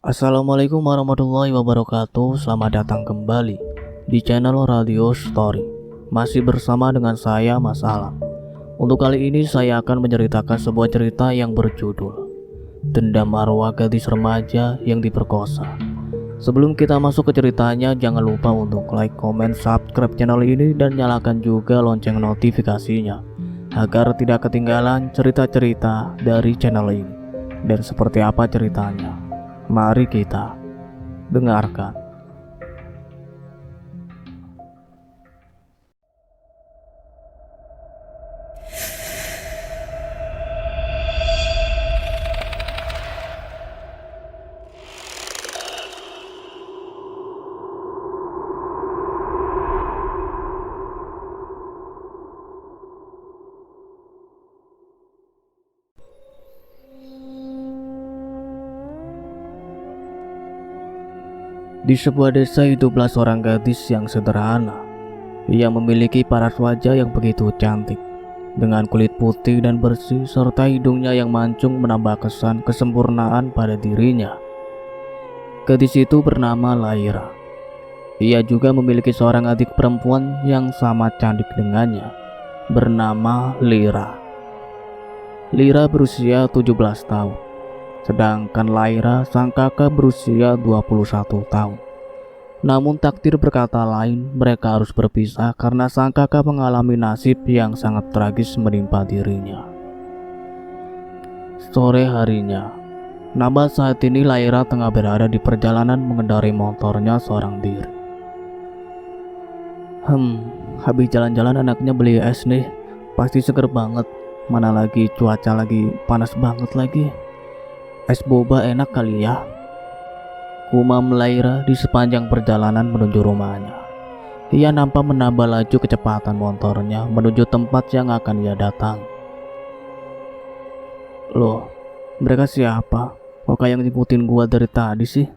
Assalamualaikum warahmatullahi wabarakatuh. Selamat datang kembali di channel Radio Story. Masih bersama dengan saya, Mas Alam. Untuk kali ini saya akan menceritakan sebuah cerita yang berjudul Dendam Arwah Gadis Remaja yang Diperkosa. Sebelum kita masuk ke ceritanya, jangan lupa untuk like, comment, subscribe channel ini dan nyalakan juga lonceng notifikasinya agar tidak ketinggalan cerita-cerita dari channel ini. Dan seperti apa ceritanya? Mari kita dengarkan. Di sebuah desa hiduplah seorang gadis yang sederhana. Ia memiliki paras wajah yang begitu cantik, dengan kulit putih dan bersih serta hidungnya yang mancung menambah kesan kesempurnaan pada dirinya. Gadis itu bernama Laira. Ia juga memiliki seorang adik perempuan yang sama cantik dengannya, bernama Lira. Lira berusia 17 tahun. Sedangkan Laira sang kakak berusia 21 tahun. Namun takdir berkata lain, mereka harus berpisah karena sang kakak mengalami nasib yang sangat tragis menimpa dirinya. Sore harinya, namun saat ini Laira tengah berada di perjalanan mengendarai motornya seorang diri. Habis jalan-jalan anaknya beli es nih, pasti seger banget. Mana lagi cuaca lagi panas banget lagi. Es boba enak kali ya, gumam Laira di sepanjang perjalanan menuju rumahnya. Ia nampak menambah laju kecepatan motornya menuju tempat yang akan ia datang. Loh, mereka siapa? Kok kayak ngikutin gua dari tadi sih?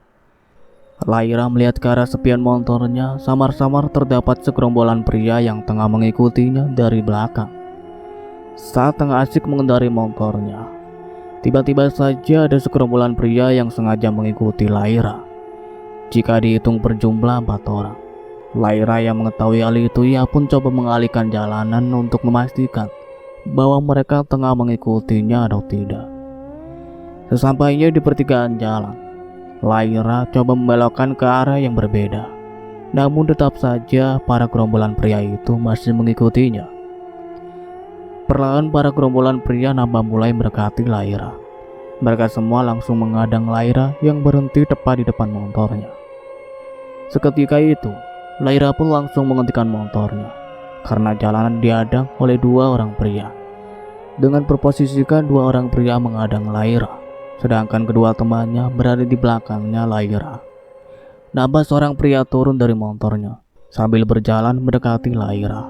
Laira melihat ke arah sepian motornya, samar-samar terdapat segerombolan pria yang tengah mengikutinya dari belakang. Saat tengah asik mengendarai motornya, tiba-tiba saja ada segerombolan pria yang sengaja mengikuti Laira. Jika dihitung berjumlah 4 orang. Laira yang mengetahui hal itu, ia pun coba mengalihkan jalanan untuk memastikan bahwa mereka tengah mengikutinya atau tidak. Sesampainya di pertigaan jalan, Laira coba membelokkan ke arah yang berbeda. Namun tetap saja para gerombolan pria itu masih mengikutinya. Perlahan para gerombolan pria nampak mulai mendekati Laira. Mereka semua langsung menghadang Laira yang berhenti tepat di depan motornya. Seketika itu, Laira pun langsung menghentikan motornya karena jalanan dihadang oleh 2 orang pria. Dengan berposisikan 2 orang pria menghadang Laira, sedangkan kedua temannya berada di belakangnya Laira. Nampak seorang pria turun dari motornya sambil berjalan mendekati Laira.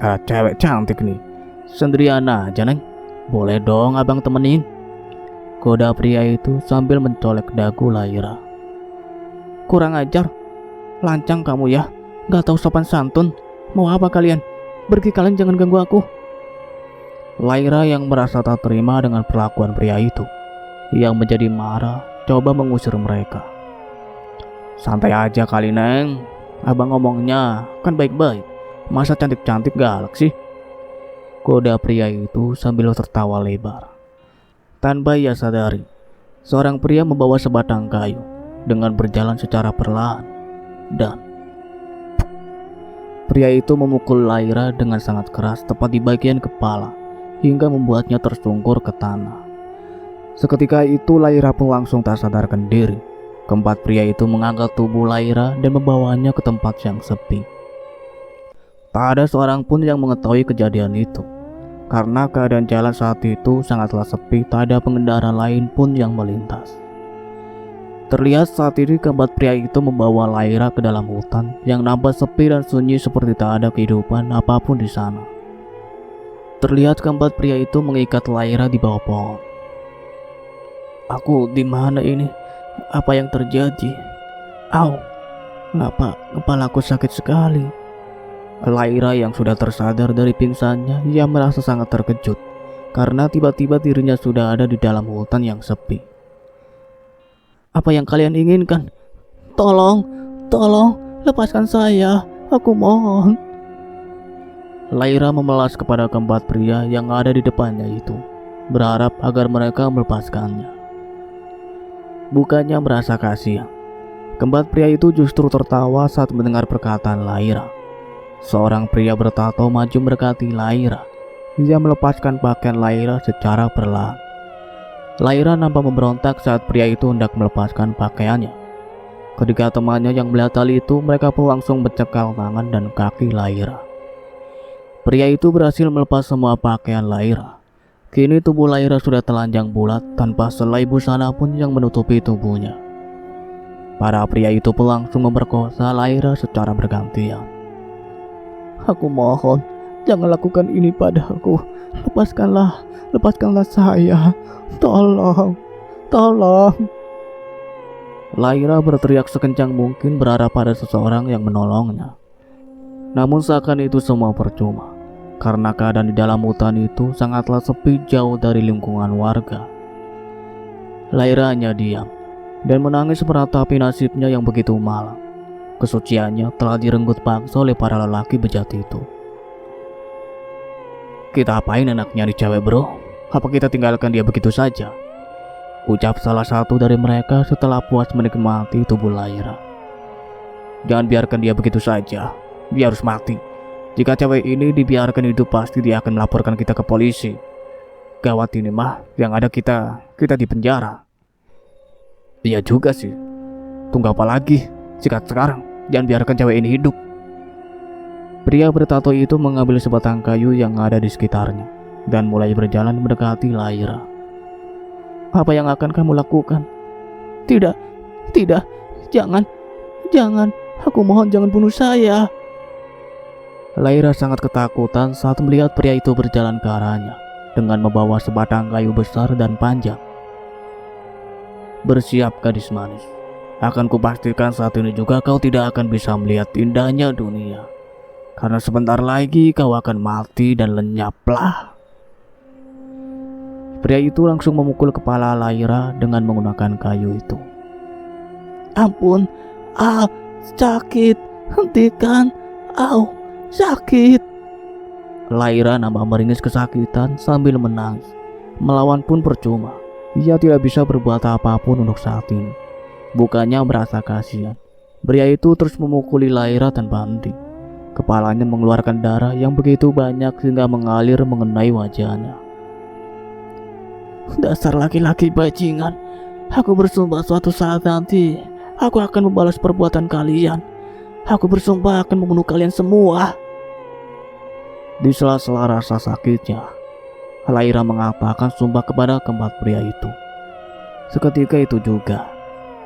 Cewek cantik nih, sendirian aja neng. Boleh dong abang temenin, goda pria itu sambil mencolek dagu Laira. Kurang ajar, lancang kamu ya, gak tahu sopan santun. Mau apa kalian? Pergi kalian, jangan ganggu aku. Laira yang merasa tak terima dengan perlakuan pria itu, yang menjadi marah, coba mengusir mereka. Santai aja kali neng, abang ngomongnya kan baik-baik. Masa cantik-cantik galak sih? Goda pria itu sambil tertawa lebar. Tanpa ia sadari, seorang pria membawa sebatang kayu dengan berjalan secara perlahan, dan pria itu memukul Laira dengan sangat keras tepat di bagian kepala hingga membuatnya tersungkur ke tanah. Seketika itu Laira pun langsung tak sadarkan diri. Keempat pria itu mengangkat tubuh Laira dan membawanya ke tempat yang sepi. Tak ada seorang pun yang mengetahui kejadian itu, karena keadaan jalan saat itu sangatlah sepi, tak ada pengendara lain pun yang melintas. Terlihat saat ini keempat pria itu membawa Laira ke dalam hutan yang nampak sepi dan sunyi seperti tak ada kehidupan apapun di sana. Terlihat keempat pria itu mengikat Laira di bawah pohon. Aku di mana ini? Apa yang terjadi? Au, kenapa kepalaku sakit sekali? Laira yang sudah tersadar dari pingsannya, ia merasa sangat terkejut karena tiba-tiba dirinya sudah ada di dalam hutan yang sepi. Apa yang kalian inginkan? Tolong, tolong, lepaskan saya. Aku mohon. Laira memelas kepada keempat pria yang ada di depannya itu, berharap agar mereka melepaskannya. Bukannya merasa kasihan, keempat pria itu justru tertawa saat mendengar perkataan Laira. Seorang pria bertato maju mendekati Laira. Dia melepaskan pakaian Laira secara perlahan. Laira nampak memberontak saat pria itu hendak melepaskan pakaiannya. Ketika temannya yang melihat hal itu, mereka pun langsung mencekal tangan dan kaki Laira. Pria itu berhasil melepas semua pakaian Laira. Kini tubuh Laira sudah telanjang bulat tanpa selai busana pun yang menutupi tubuhnya. Para pria itu pun langsung memperkosa Laira secara bergantian. Aku mohon, jangan lakukan ini padaku. Lepaskanlah saya. Tolong, tolong. Laira berteriak sekencang mungkin berharap pada seseorang yang menolongnya. Namun seakan itu semua percuma, karena keadaan di dalam hutan itu sangatlah sepi jauh dari lingkungan warga. Laira hanya diam dan menangis meratapi nasibnya yang begitu malang. Kesuciannya telah direnggut paksa oleh para lelaki bejat itu. Kita apain anaknya di cewek, bro? Apa kita tinggalkan dia begitu saja? Ucap salah satu dari mereka setelah puas menikmati tubuh Laira. Jangan biarkan dia begitu saja. Dia harus mati. Jika cewek ini dibiarkan hidup, pasti dia akan melaporkan kita ke polisi. Gawat ini mah, yang ada kita di penjara. Iya juga sih. Tunggu apa lagi? Sikat sekarang. Jangan biarkan cewek ini hidup. Pria bertato itu mengambil sebatang kayu yang ada di sekitarnya dan mulai berjalan mendekati Laira. Apa yang akan kamu lakukan? Tidak, jangan. Aku mohon jangan bunuh saya. Laira sangat ketakutan saat melihat pria itu berjalan ke arahnya dengan membawa sebatang kayu besar dan panjang. Bersiap gadis manis. Akan kupastikan saat ini juga kau tidak akan bisa melihat indahnya dunia. Karena sebentar lagi kau akan mati dan lenyaplah. Pria itu langsung memukul kepala Laira dengan menggunakan kayu itu. Ampun, sakit, hentikan, sakit. Laira nambah meringis kesakitan sambil menangis. Melawan pun percuma. Ia tidak bisa berbuat apapun untuk saat ini. Bukannya merasa kasihan, pria itu terus memukuli Laira tanpa henti. Kepalanya mengeluarkan darah yang begitu banyak sehingga mengalir mengenai wajahnya. Dasar laki-laki bajingan. Aku bersumpah suatu saat nanti aku akan membalas perbuatan kalian. Aku bersumpah akan membunuh kalian semua. Di sela-sela rasa sakitnya, Laira mengatakan sumpah kepada keempat pria itu. Seketika itu juga,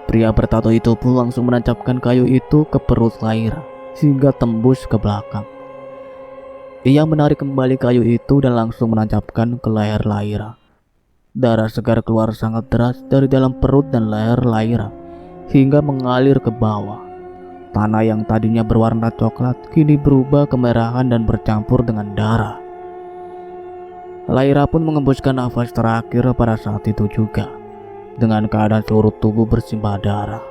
pria bertato itu pun langsung menancapkan kayu itu ke perut Laira hingga tembus ke belakang. Ia menarik kembali kayu itu dan langsung menancapkan ke leher Laira. Darah segar keluar sangat deras dari dalam perut dan leher Laira hingga mengalir ke bawah. Tanah yang tadinya berwarna coklat kini berubah kemerahan dan bercampur dengan darah. Laira pun mengembuskan nafas terakhir pada saat itu juga, dengan keadaan seluruh tubuh bersimbah darah.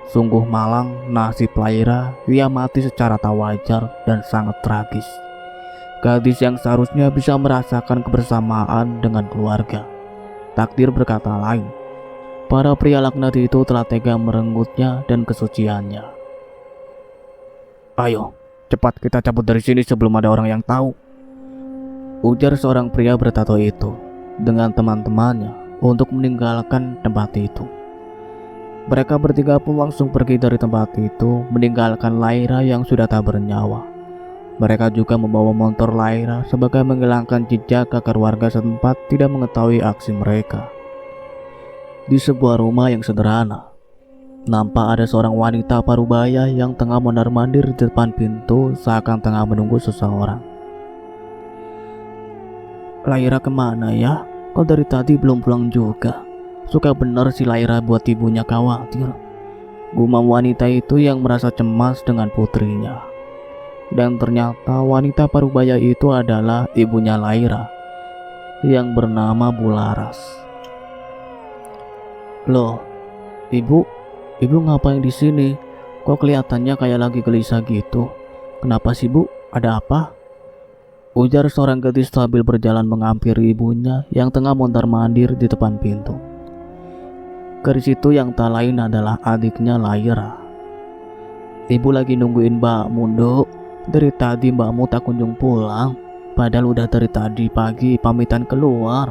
Sungguh malang nasib Laira, ia mati secara tak wajar dan sangat tragis. Gadis yang seharusnya bisa merasakan kebersamaan dengan keluarga, takdir berkata lain. Para pria laknat itu telah tega merenggutnya dan kesuciannya. Ayo, cepat kita cabut dari sini sebelum ada orang yang tahu, ujar seorang pria bertato itu dengan teman-temannya untuk meninggalkan tempat itu. Mereka bertiga pun langsung pergi dari tempat itu, meninggalkan Laira yang sudah tak bernyawa. Mereka juga membawa motor Laira sebagai menghilangkan jejak agar warga setempat tidak mengetahui aksi mereka. Di sebuah rumah yang sederhana, nampak ada seorang wanita parubaya yang tengah mondar-mandir di depan pintu seakan tengah menunggu seseorang. Laira kemana ya? Kok dari tadi belum pulang juga? Suka bener si Laira buat ibunya khawatir, gumam wanita itu yang merasa cemas dengan putrinya. Dan ternyata wanita parubaya itu adalah ibunya Laira yang bernama Bularas. Loh, Ibu, ibu ngapain di sini? Kok kelihatannya kayak lagi gelisah gitu? Kenapa sih Bu? Ada apa? Ujar seorang gadis sambil berjalan menghampiri ibunya yang tengah mondar-mandir di depan pintu. Gadis itu yang tak lain adalah adiknya Laira. Ibu lagi nungguin Mbakmu, Dok. Dari tadi Mbakmu tak kunjung pulang. Padahal udah dari tadi pagi pamitan keluar.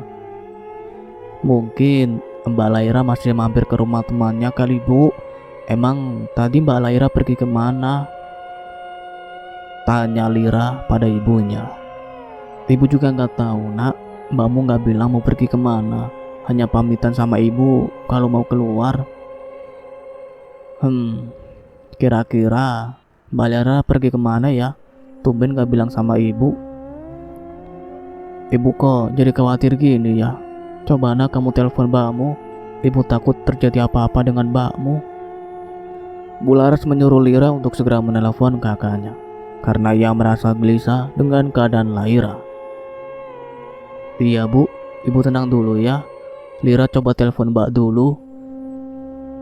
Mungkin Mbak Laira masih mampir ke rumah temannya kali Bu. Emang tadi Mbak Laira pergi kemana? Tanya Lira pada ibunya. Ibu juga nggak tahu nak, Mbakmu nggak bilang mau pergi kemana. Hanya pamitan sama ibu kalau mau keluar. Kira-kira Mbak Laira pergi kemana ya? Tumben nggak bilang sama ibu. Ibu kok jadi khawatir gini ya? Coba nak kamu telepon Mbakmu. Ibu takut terjadi apa-apa dengan Mbakmu. Bu Laras menyuruh Lira untuk segera menelepon kakaknya karena ia merasa gelisah dengan keadaan Laira. Iya Bu, ibu tenang dulu ya. Lira coba telepon Mbak dulu.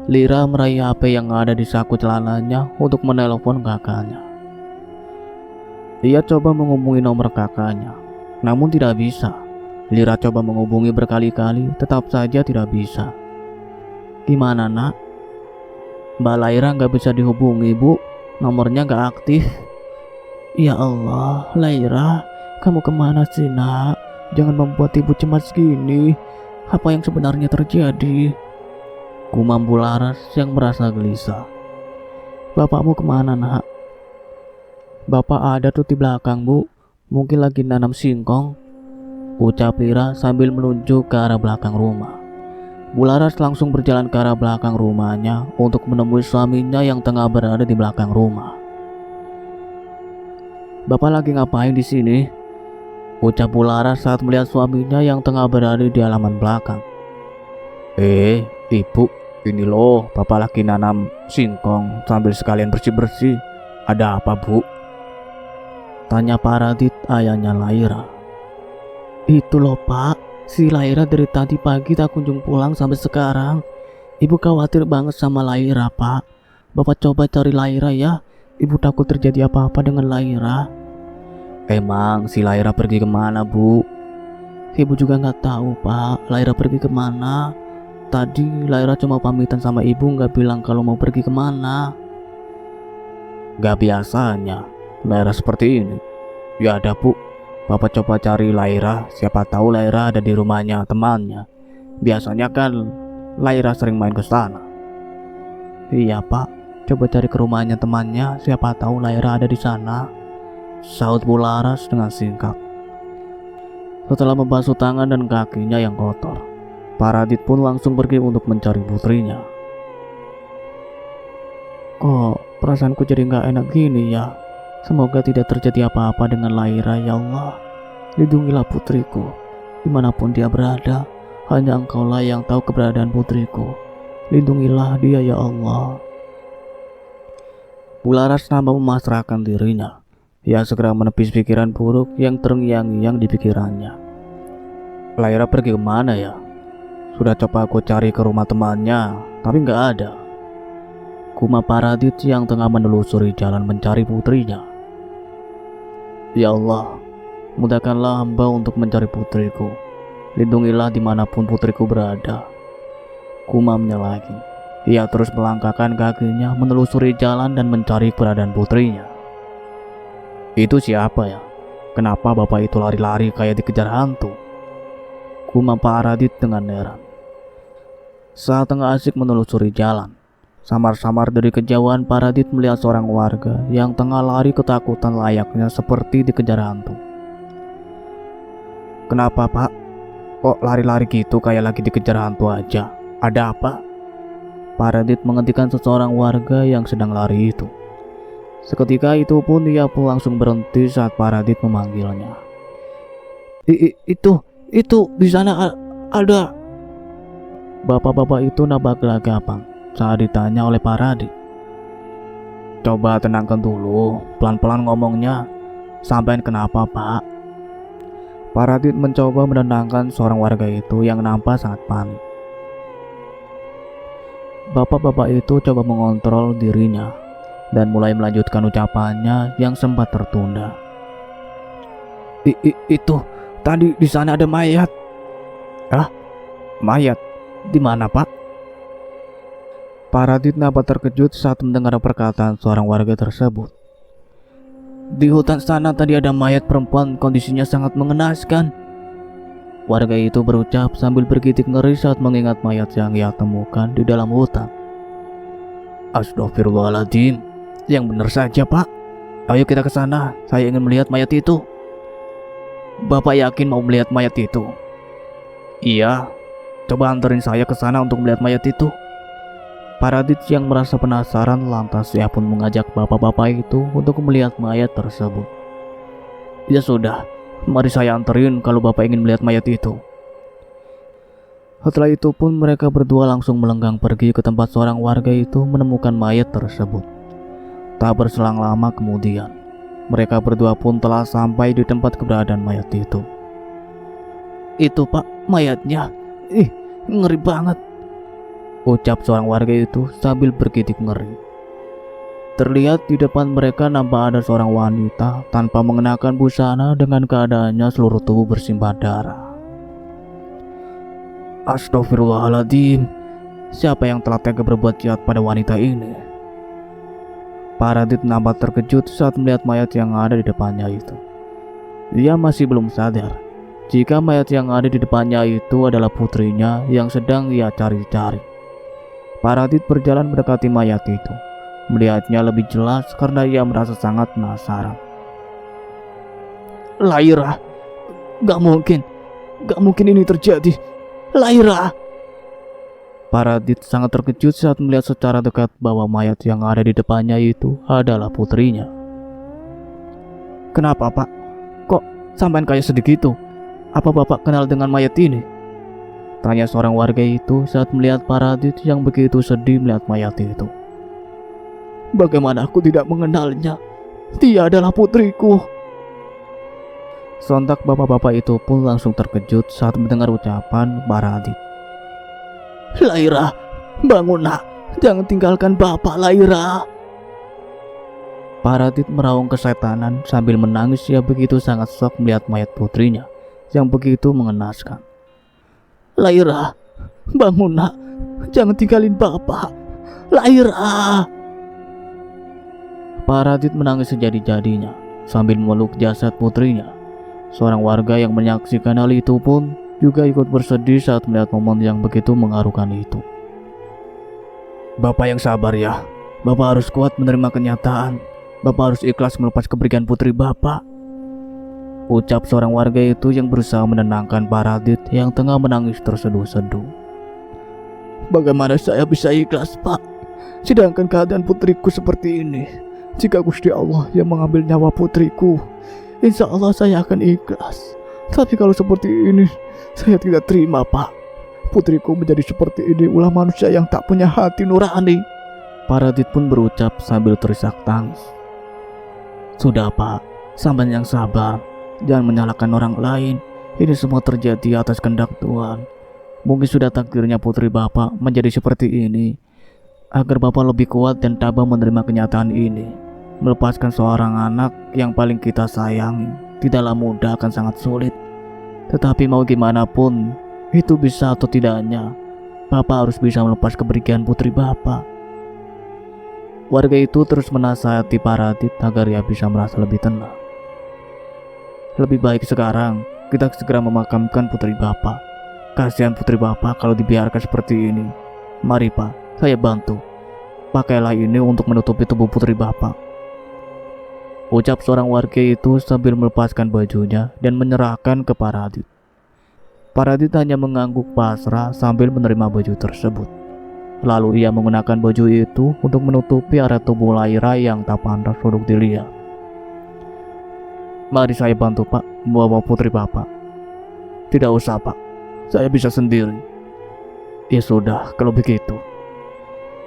Lira meraih HP yang ada di saku celananya untuk menelepon kakaknya. Ia coba menghubungi nomor kakaknya, namun tidak bisa. Lira coba menghubungi berkali-kali, tetap saja tidak bisa. Gimana nak? Mbak Laira nggak bisa dihubungi Bu, nomornya nggak aktif. Ya Allah, Laira, kamu kemana sih nak? Jangan membuat ibu cemas gini. Apa yang sebenarnya terjadi? Gumam Bu Laras yang merasa gelisah. Bapakmu kemana nak? Bapak ada tuh di belakang Bu, mungkin lagi nanam singkong, ucap Lira sambil menunjuk ke arah belakang rumah. Bu Laras langsung berjalan ke arah belakang rumahnya untuk menemui suaminya yang tengah berada di belakang rumah. Bapak lagi ngapain di sini? Ucap Bu Laras saat melihat suaminya yang tengah berada di halaman belakang. Ibu, ini loh, Bapak lagi nanam singkong sambil sekalian bersih-bersih. Ada apa Bu? Tanya Pak Radit, ayahnya Laira. Itu loh Pak, si Laira dari tadi pagi tak kunjung pulang sampai sekarang. Ibu khawatir banget sama Laira Pak. Bapak coba cari Laira ya. Ibu takut terjadi apa-apa dengan Laira. Emang si Laira pergi kemana Bu? Ibu juga nggak tahu Pak, Laira pergi kemana. Tadi Laira cuma pamitan sama ibu, nggak bilang kalau mau pergi kemana. Gak biasanya Laira seperti ini. Ya ada Bu, Bapak coba cari Laira, siapa tahu Laira ada di rumahnya temannya. Biasanya kan Laira sering main ke sana. Iya Pak, coba cari ke rumahnya temannya, siapa tahu Laira ada di sana. Saut Bu Laras dengan singkat. Setelah membasuh tangan dan kakinya yang kotor, Pak Radit pun langsung pergi untuk mencari putrinya. Kok perasaanku jadi gak enak gini ya? Semoga tidak terjadi apa-apa dengan Laira ya Allah. Lindungilah putriku, dimanapun dia berada. Hanya Engkaulah yang tahu keberadaan putriku. Lindungilah dia ya Allah. Bu Laras nampak memasrahkan dirinya. Ia segera menepis pikiran buruk yang terngiang-ngiang di pikirannya. Laira pergi kemana ya? Sudah coba aku cari ke rumah temannya, tapi nggak ada. Gumam Pak Radit yang tengah menelusuri jalan mencari putrinya. Ya Allah, mudahkanlah hamba untuk mencari putriku. Lindungilah dimanapun putriku berada. Gumamnya lagi. Ia terus melangkahkan kakinya menelusuri jalan dan mencari keberadaan putrinya. Itu siapa ya? Kenapa bapak itu lari-lari kayak dikejar hantu? Gumam Pak Radit dengan heran. Saat tengah asik menelusuri jalan, samar-samar dari kejauhan Pak Radit melihat seorang warga yang tengah lari ketakutan layaknya seperti dikejar hantu. Kenapa Pak? Kok lari-lari gitu kayak lagi dikejar hantu aja? Ada apa? Pak Radit menghentikan seseorang warga yang sedang lari itu. Seketika itu pun ia pun langsung berhenti saat Pak Radit memanggilnya. Itu di sana ada. Bapak-bapak itu nampak gelagapan saat ditanya oleh Pak Radit. Coba tenangkan dulu, pelan-pelan ngomongnya. Sampean kenapa Pak? Pak Radit mencoba menenangkan seorang warga itu yang nampak sangat panik. Bapak-bapak itu coba mengontrol dirinya dan mulai melanjutkan ucapannya yang sempat tertunda. Itu tadi di sana ada mayat. Ah, mayat? Di mana, Pak? Pak Radit nampak terkejut saat mendengar perkataan seorang warga tersebut. Di hutan sana tadi ada mayat perempuan, kondisinya sangat mengenaskan. Warga itu berucap sambil bergidik ngeri saat mengingat mayat yang ia temukan di dalam hutan. Astagfirullahaladzim, yang benar saja, Pak. Ayo kita ke sana, saya ingin melihat mayat itu. Bapak yakin mau melihat mayat itu? Iya, coba anterin saya ke sana untuk melihat mayat itu. Pak Radit yang merasa penasaran lantas ia pun mengajak bapak-bapak itu untuk melihat mayat tersebut. Ya sudah, mari saya anterin kalau bapak ingin melihat mayat itu. Setelah itu pun mereka berdua langsung melenggang pergi ke tempat seorang warga itu menemukan mayat tersebut. Tak berselang lama kemudian, mereka berdua pun telah sampai di tempat keberadaan mayat itu. Itu, Pak, mayatnya. Ngeri banget, ucap seorang warga itu sambil bergidik ngeri. Terlihat di depan mereka nampak ada seorang wanita tanpa mengenakan busana dengan keadaannya seluruh tubuh bersimbah darah. Astagfirullahaladzim, siapa yang telah tega berbuat jahat pada wanita ini? Pak Radit nampak terkejut saat melihat mayat yang ada di depannya itu. Dia masih belum sadar jika mayat yang ada di depannya itu adalah putrinya yang sedang ia cari-cari. Pak Radit berjalan mendekati mayat itu, melihatnya lebih jelas karena ia merasa sangat penasaran. Laira, gak mungkin ini terjadi. Laira. Pak Radit sangat terkejut saat melihat secara dekat bahwa mayat yang ada di depannya itu adalah putrinya. Kenapa, Pak? Kok sampean kayak sedih gitu? Apa Bapak kenal dengan mayat ini? Tanya seorang warga itu saat melihat Pak Radit yang begitu sedih melihat mayat itu. Bagaimana aku tidak mengenalnya? Dia adalah putriku. Sontak bapak-bapak itu pun langsung terkejut saat mendengar ucapan Pak Radit. Laira, bangun nak, jangan tinggalkan bapak, Laira. Pak Radit meraung kesetanan sambil menangis. Ia begitu sangat shock melihat mayat putrinya yang begitu mengenaskan. Laira, bangun nak, jangan tinggalin bapak, Laira. Pak Radit menangis sejadi-jadinya sambil memeluk jasad putrinya. Seorang warga yang menyaksikan hal itu pun juga ikut bersedih saat melihat momen yang begitu mengharukan itu. Bapak yang sabar ya, Bapak harus kuat menerima kenyataan. Bapak harus ikhlas melepas kepergian putri Bapak, ucap seorang warga itu yang berusaha menenangkan Pak Radit yang tengah menangis terseduh-seduh. Bagaimana saya bisa ikhlas, Pak? Sedangkan keadaan putriku seperti ini. Jika Gusti Allah yang mengambil nyawa putriku, insya Allah saya akan ikhlas. Tapi kalau seperti ini, saya tidak terima, Pak. Putriku menjadi seperti ini ulah manusia yang tak punya hati nurani. Pak Radit pun berucap sambil terisak tangis. Sudah, Pak, sampean yang sabar. Jangan menyalahkan orang lain. Ini semua terjadi atas kehendak Tuhan. Mungkin sudah takdirnya putri Bapak menjadi seperti ini. Agar Bapak lebih kuat dan tabah menerima kenyataan ini. Melepaskan seorang anak yang paling kita sayangi tidaklah mudah, akan sangat sulit. Tetapi mau gimana pun, itu bisa atau tidaknya, Bapak harus bisa melepas kepergian putri Bapak. Warga itu terus menasihati Pak Radit agar ia bisa merasa lebih tenang. Lebih baik sekarang kita segera memakamkan putri Bapak. Kasihan putri Bapak kalau dibiarkan seperti ini. Mari Pak, saya bantu. Pakailah ini untuk menutupi tubuh putri Bapak, ucap seorang warga itu sambil melepaskan bajunya dan menyerahkan ke Pak Radit. Pak Radit hanya mengangguk pasrah sambil menerima baju tersebut. Lalu ia menggunakan baju itu untuk menutupi area tubuh Laira yang tak pantas untuk dilihat. Mari saya bantu Pak membawa putri Bapak. Tidak usah Pak, saya bisa sendiri. Ya sudah kalau begitu.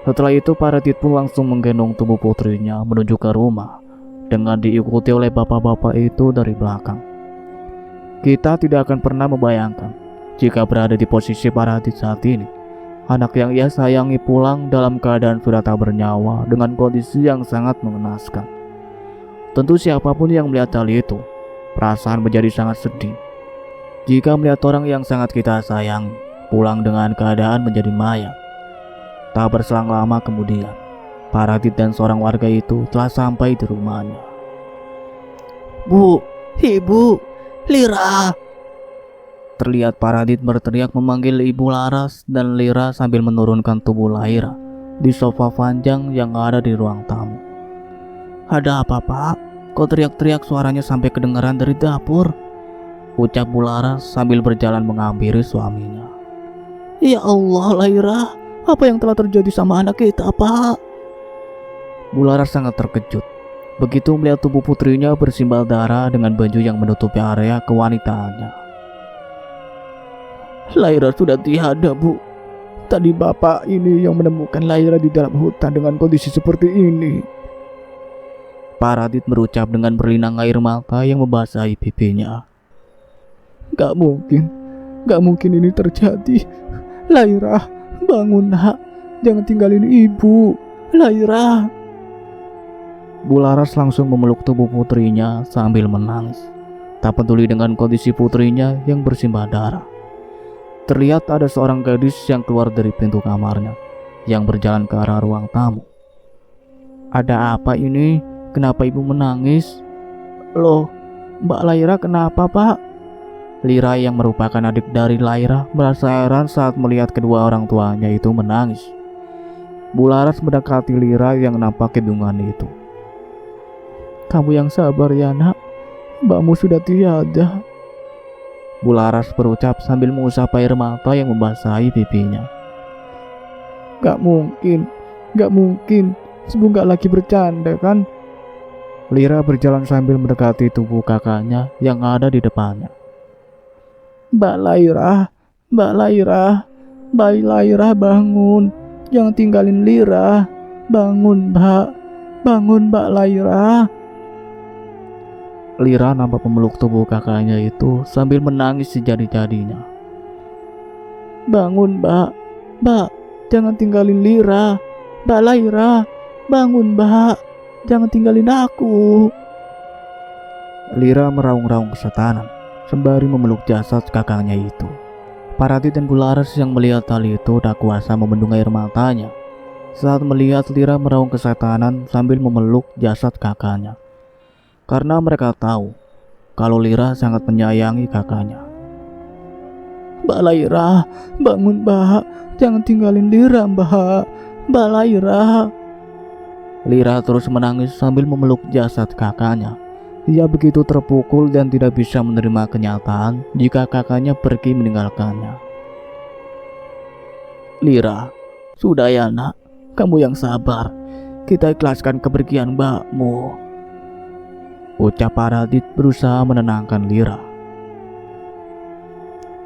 Setelah itu Pak Radit pun langsung menggendong tubuh putrinya menuju ke rumah dengan diikuti oleh bapak-bapak itu dari belakang. Kita tidak akan pernah membayangkan jika berada di posisi Pak Radit saat ini, Anak yang ia sayangi pulang dalam keadaan sudah tak bernyawa dengan kondisi yang sangat mengenaskan. Tentu siapapun yang melihat hal itu, perasaan menjadi sangat sedih. Jika melihat orang yang sangat kita sayangi pulang dengan keadaan menjadi mayat. Tak berselang lama kemudian, Paradit dan seorang warga itu telah sampai di rumahnya. "Bu, Ibu, Lira!" Terlihat Paradit berteriak memanggil Ibu Laras dan Lira sambil menurunkan tubuh Laira di sofa panjang yang ada di ruang tamu. "Ada apa, Pak? Kok teriak-teriak suaranya sampai kedengaran dari dapur?" ucap Bu Laras sambil berjalan menghampiri suaminya. "Ya Allah, Laira, apa yang telah terjadi sama anak kita, Pak?" Bu Laras sangat terkejut begitu melihat tubuh putrinya bersimbal darah dengan baju yang menutupi area kewanitaannya. "Laira sudah tiada, Bu. Tadi bapak ini yang menemukan Laira di dalam hutan dengan kondisi seperti ini." Paradit berucap dengan berlinang air mata yang membasahi pipinya. Gak mungkin ini terjadi. Laira, bangun nak, jangan tinggalin ibu. Laira." Bu Laras langsung memeluk tubuh putrinya sambil menangis, tak peduli dengan kondisi putrinya yang bersimbah darah. Terlihat ada seorang gadis yang keluar dari pintu kamarnya, yang berjalan ke arah ruang tamu. "Ada apa ini? Kenapa ibu menangis?" "Loh, Mbak Laira kenapa, Pak?" Lira yang merupakan adik dari Laira merasa heran saat melihat kedua orang tuanya itu menangis. Bu Laras mendekati Lira yang nampak kebingungan itu. "Kamu yang sabar ya, nak. Mbakmu sudah tiada." Bu Laras berucap sambil mengusap air mata yang membasahi pipinya. Gak mungkin. Ibu gak lagi bercanda kan?" Lira berjalan sambil mendekati tubuh kakaknya yang ada di depannya. Mbak Laira, bangun. Jangan tinggalin Lira. Bangun, Mbak Laira." Lira nampak memeluk tubuh kakaknya itu sambil menangis sejadi-jadinya. "Bangun, Mbak, jangan tinggalin Lira. Mbak Laira, bangun, Mbak, jangan tinggalin aku." Lira meraung-raung kesetanan sembari memeluk jasad kakaknya itu. Paradit dan Bu Laras yang melihat hal itu tak kuasa membendung air matanya saat melihat Lira meraung kesetanan sambil memeluk jasad kakaknya. Karena mereka tahu kalau Lira sangat menyayangi kakaknya. "Mbak Laira, bangun, Mbak. Jangan tinggalin Lira, Mbak Laira." Lira terus menangis sambil memeluk jasad kakaknya. Ia begitu terpukul dan tidak bisa menerima kenyataan jika kakaknya pergi meninggalkannya. "Lira, sudah ya nak, kamu yang sabar. Kita ikhlaskan kepergian mbakmu," ucap Paradit berusaha menenangkan Lira.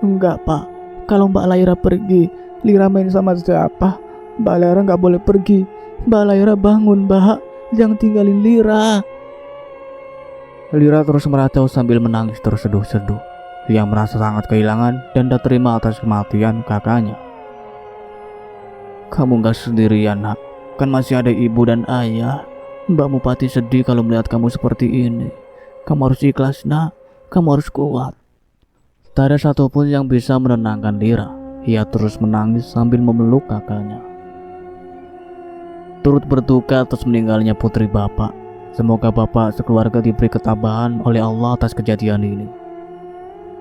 "Enggak, Pak. Kalau Mbak Laira pergi, Lira main sama siapa? Mbak Laira gak boleh pergi. Mbak Laira bangun, Mbak. Jangan tinggalin Lira." Lira terus meracau sambil menangis terseduh-seduh. Ia merasa sangat kehilangan dan tak terima atas kematian kakaknya. "Kamu gak sendirian, nak. Kan masih ada ibu dan ayah. Mbakmu pasti sedih kalau melihat kamu seperti ini. Kamu harus ikhlas, nak. Kamu harus kuat." Tak ada satupun yang bisa menenangkan Lira. Ia terus menangis sambil memeluk kakaknya. Turut berduka atas meninggalnya putri bapak. Semoga bapak sekeluarga diberi ketabahan oleh Allah atas kejadian ini.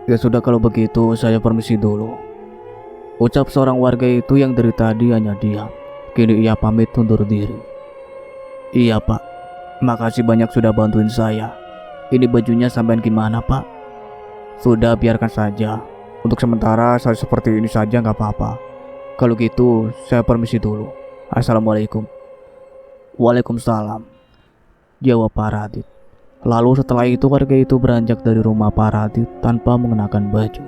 "Ya sudah, kalau begitu saya permisi dulu," ucap seorang warga itu yang dari tadi hanya diam. Kini ia pamit undur diri. "Iya, Pak. Makasih banyak sudah bantuin saya. Ini bajunya sampean gimana, Pak?" "Sudah, biarkan saja. Untuk sementara saya seperti ini saja gak apa-apa. Kalau gitu saya permisi dulu. Assalamualaikum." "Waalaikumsalam," jawab Paradit. Lalu setelah itu warga itu beranjak dari rumah Paradit tanpa mengenakan baju.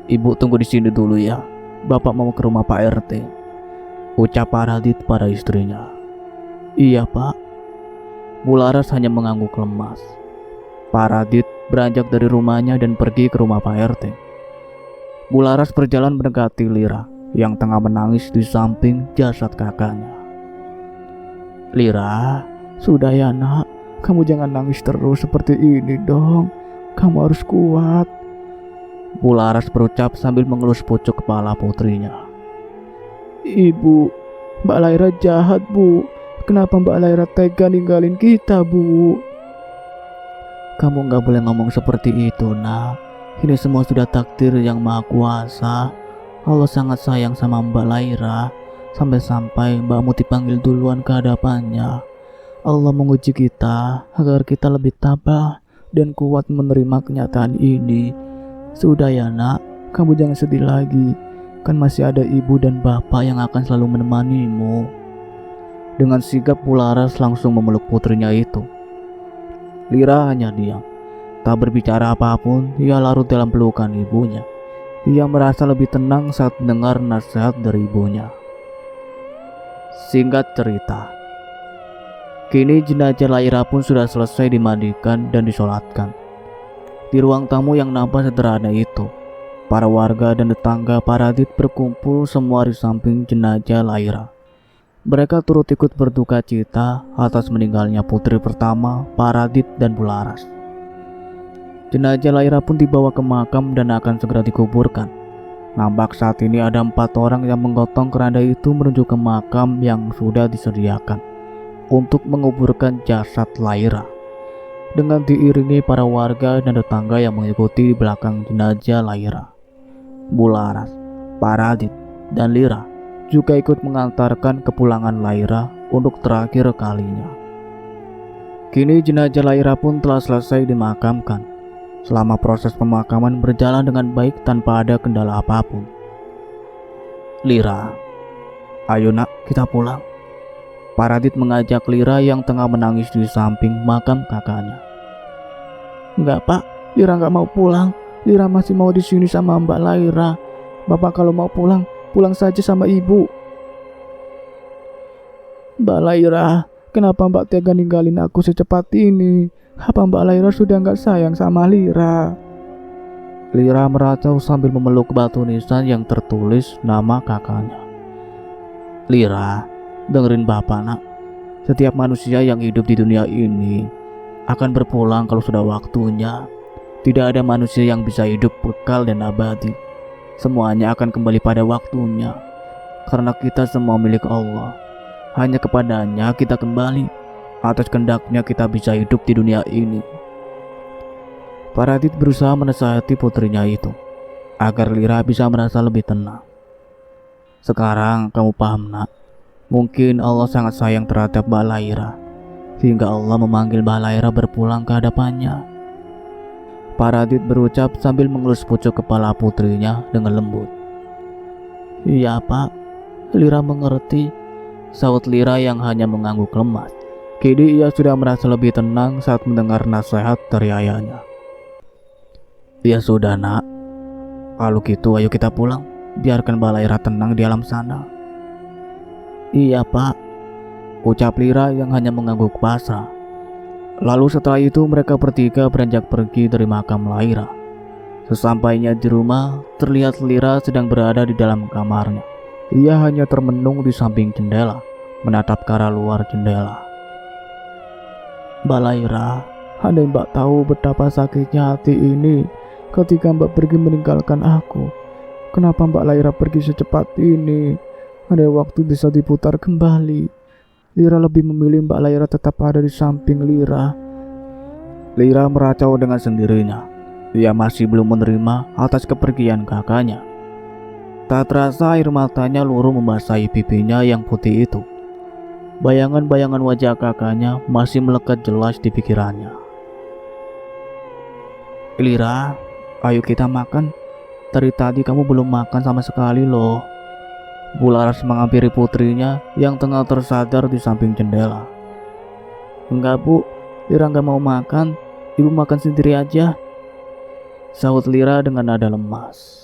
"Ibu tunggu di sini dulu ya. Bapak mau ke rumah Pak RT," ucap Paradit pada istrinya. "Iya, Pak." Bu Laras hanya mengangguk lemas. Paradit beranjak dari rumahnya dan pergi ke rumah Pak RT. Bularas berjalan mendekati Lira yang tengah menangis di samping jasad kakaknya. Lira, sudah ya nak, kamu jangan nangis terus seperti ini dong. Kamu harus kuat. Bularas berucap sambil mengelus pucuk kepala putrinya. Ibu, Mbak Laira jahat bu. Kenapa Mbak Laira tega ninggalin kita bu? Kamu gak boleh ngomong seperti itu nak. Ini semua sudah takdir yang maha kuasa. Allah sangat sayang sama Mbak Laira. Sampai-sampai mbakmu dipanggil duluan ke hadapannya. Allah menguji kita agar kita lebih tabah dan kuat menerima kenyataan ini. Sudah ya nak, kamu jangan sedih lagi. Kan masih ada ibu dan bapak yang akan selalu menemanimu. Dengan sigap Bularas langsung memeluk putrinya itu. Lira hanya diam. Tak berbicara apapun, ia larut dalam pelukan ibunya. Ia merasa lebih tenang saat mendengar nasihat dari ibunya. Singkat cerita, kini jenazah Laira pun sudah selesai dimandikan dan disolatkan. Di ruang tamu yang nampak sederhana itu, para warga dan tetangga Paradit berkumpul semua di samping jenazah Laira. Mereka turut ikut berduka cita atas meninggalnya putri pertama Paradit dan Bularas. Jenazah Laira pun dibawa ke makam dan akan segera dikuburkan. Nampak saat ini ada 4 orang yang menggotong keranda itu menuju ke makam yang sudah disediakan untuk menguburkan jasad Laira, dengan diiringi para warga dan tetangga yang mengikuti di belakang jenazah Laira. Bularas, Paradit, dan Lira juga ikut mengantarkan kepulangan Laira untuk terakhir kalinya. Kini jenazah Laira pun telah selesai dimakamkan. Selama proses pemakaman berjalan dengan baik tanpa ada kendala apapun. Lira, ayo nak, kita pulang. Paradit mengajak Lira yang tengah menangis di samping makam kakaknya. Enggak pak, Lira enggak mau pulang. Lira masih mau di sini sama Mbak Laira. Bapak kalau mau pulang, pulang saja sama ibu. Mbak Laira, kenapa Mbak tega ninggalin aku secepat ini? Apa Mbak Laira sudah gak sayang sama Lira? Lira meracau sambil memeluk batu nisan yang tertulis nama kakaknya. Lira, dengerin bapak nak. Setiap manusia yang hidup di dunia ini akan berpulang kalau sudah waktunya. Tidak ada manusia yang bisa hidup kekal dan abadi. Semuanya akan kembali pada waktunya. Karena kita semua milik Allah. Hanya kepadanya kita kembali. Atas kehendaknya kita bisa hidup di dunia ini. Paradit berusaha menasihati putrinya itu agar Lira bisa merasa lebih tenang. Sekarang kamu paham nak, mungkin Allah sangat sayang terhadap Mbak Laira sehingga Allah memanggil Mbak Laira berpulang ke hadapannya. Paradit berucap sambil mengelus pucuk kepala putrinya dengan lembut. Iya pak, Lira mengerti, sahut Lira yang hanya mengangguk lemas. Kini ia sudah merasa lebih tenang saat mendengar nasihat dari ayahnya. Ya sudah nak, kalau gitu ayo kita pulang. Biarkan Mbak Laira tenang di alam sana. Iya pak, ucap Lira yang hanya mengangguk pasrah. Lalu setelah itu mereka bertiga beranjak pergi dari makam Laira. Sesampainya di rumah, terlihat Lira sedang berada di dalam kamarnya. Ia hanya termenung di samping jendela, menatap ke arah luar jendela. Mbak Laira, andai Mbak tahu betapa sakitnya hati ini ketika Mbak pergi meninggalkan aku. Kenapa Mbak Laira pergi secepat ini? Ada waktu bisa diputar kembali. Lira lebih memilih Mbak Laira tetap ada di samping Lira. Lira meracau dengan sendirinya. Ia masih belum menerima atas kepergian kakaknya. Tak terasa air matanya luruh membasahi pipinya yang putih itu. Bayangan-bayangan wajah kakaknya masih melekat jelas di pikirannya. Lira, ayo kita makan. Dari tadi kamu belum makan sama sekali loh. Bularas menghampiri putrinya yang tengah tersadar di samping jendela. Enggak bu, Lira gak mau makan. Ibu makan sendiri aja, sahut Lira dengan nada lemas.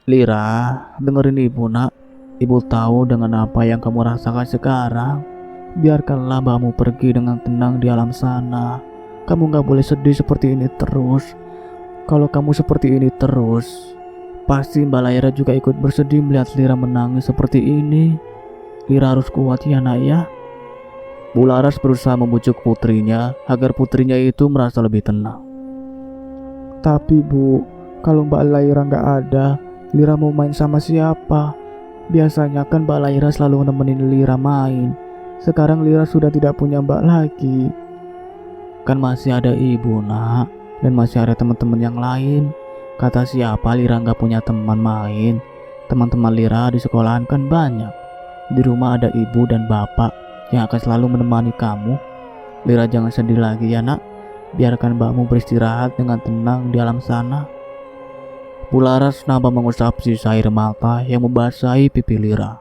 Lira, dengerin ibu nak. Ibu tahu dengan apa yang kamu rasakan sekarang. Biarkanlah mbakmu pergi dengan tenang di alam sana. Kamu gak boleh sedih seperti ini terus. Kalau kamu seperti ini terus, Pasti Mbak Laira juga ikut bersedih melihat Lira menangis seperti ini. Lira harus kuat ya nak ya. Bu Laras berusaha membujuk putrinya agar putrinya itu merasa lebih tenang. Tapi Bu, kalau Mbak Laira nggak ada, Lira mau main sama siapa? Biasanya kan Mbak Laira selalu nemenin Lira main. Sekarang Lira sudah tidak punya Mbak lagi. Kan masih ada ibu nak, dan masih ada teman-teman yang lain. Kata siapa Lira nggak punya teman main? Teman-teman Lira di sekolahan kan banyak. Di rumah ada ibu dan bapak yang akan selalu menemani kamu. Lira jangan sedih lagi ya nak. Biarkan mbakmu beristirahat dengan tenang di alam sana. Bu Laras nampak mengusap sisa air mata yang membasahi pipi Lira.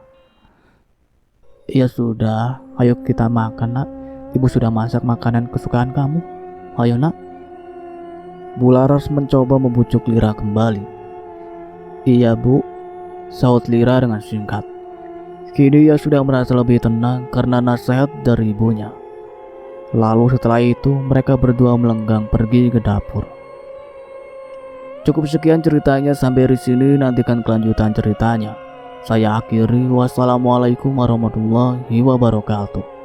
Ya sudah, ayo kita makan nak. Ibu sudah masak makanan kesukaan kamu. Ayo nak. Bu Laras mencoba membujuk Lira kembali. Iya bu, saut Lira dengan singkat. Kini ia sudah merasa lebih tenang karena nasihat dari ibunya. Lalu setelah itu mereka berdua melenggang pergi ke dapur. Cukup sekian ceritanya sampai di sini, nantikan kelanjutan ceritanya. Saya akhiri, wassalamualaikum warahmatullahi wabarakatuh.